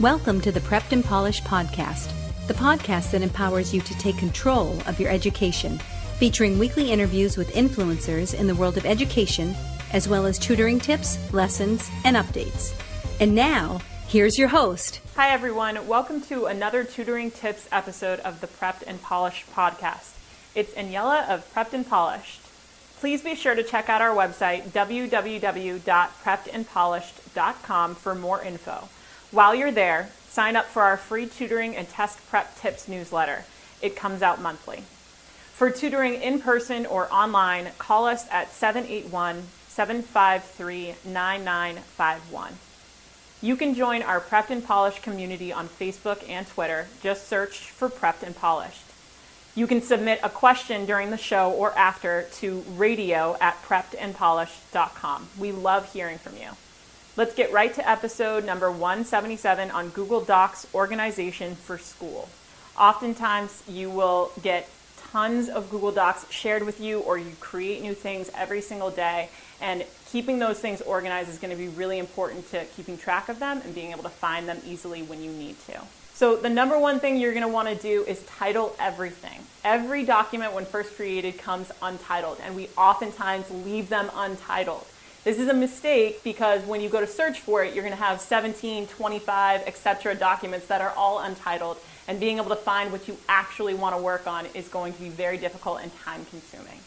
Welcome to the Prepped and Polished podcast, the podcast that empowers you to take control of your education, featuring weekly interviews with influencers in the world of education, as well as tutoring tips, lessons, and updates. And now, here's your host. Hi everyone, welcome to another tutoring tips episode of the Prepped and Polished podcast. It's Aniela of Prepped and Polished. Please be sure to check out our website, www.preppedandpolished.com, for more info. While you're there, sign up for our free tutoring and test prep tips newsletter. It comes out monthly. For tutoring in person or online, call us at 781-753-9951. You can join our Prepped and Polished community on Facebook and Twitter. Just search for Prepped and Polished. You can submit a question during the show or after to radio@preppedandpolished.com. We love hearing from you. Let's get right to episode number 177 on Google Docs organization for school. Oftentimes you will get tons of Google Docs shared with you, or you create new things every single day, and keeping those things organized is going to be really important to keeping track of them and being able to find them easily when you need to. So the number one thing you're going to want to do is title everything. Every document when first created comes untitled, and we oftentimes leave them untitled. This is a mistake because when you go to search for it, you're going to have 17, 25, etc. documents that are all untitled, and being able to find what you actually want to work on is going to be very difficult and time consuming.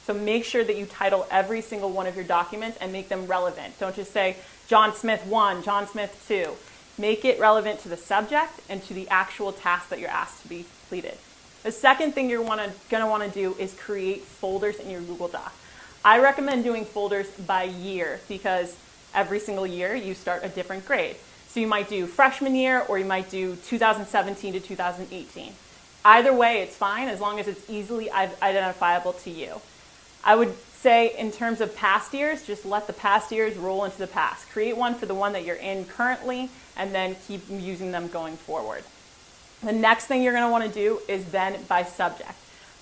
So make sure that you title every single one of your documents and make them relevant. Don't just say John Smith 1, John Smith 2. Make it relevant to the subject and to the actual task that you're asked to be completed. The second thing you're going to want to do is create folders in your Google Doc. I recommend doing folders by year because every single year you start a different grade. So you might do freshman year, or you might do 2017 to 2018. Either way, it's fine as long as it's easily identifiable to you. I would say in terms of past years, just let the past years roll into the past. Create one for the one that you're in currently, and then keep using them going forward. The next thing you're going to want to do is then by subject.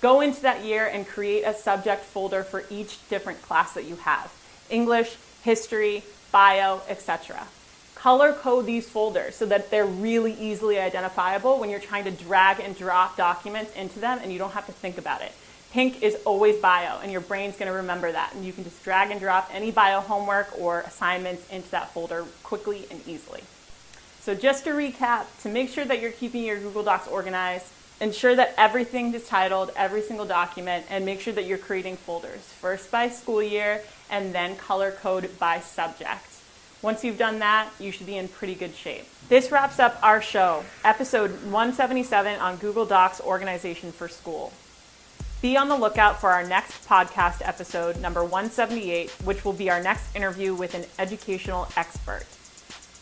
Go into that year and create a subject folder for each different class that you have. English, history, bio, etc. Color code these folders so that they're really easily identifiable when you're trying to drag and drop documents into them and you don't have to think about it. Pink is always bio, and your brain's going to remember that, and you can just drag and drop any bio homework or assignments into that folder quickly and easily. So just to recap, to make sure that you're keeping your Google Docs organized, ensure that everything is titled, every single document, and make sure that you're creating folders, first by school year and then color code by subject. Once you've done that, you should be in pretty good shape. This wraps up our show, episode 177 on Google Docs organization for school. Be on the lookout for our next podcast episode, number 178, which will be our next interview with an educational expert.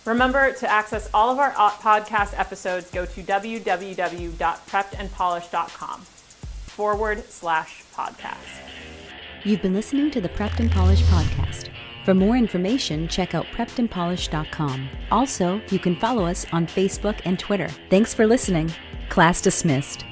Remember, to access all of our podcast episodes, go to www.preppedandpolished.com/podcast. You've been listening to the Prepped and Polished podcast. For more information, check out preppedandpolished.com. Also, you can follow us on Facebook and Twitter. Thanks for listening. Class dismissed.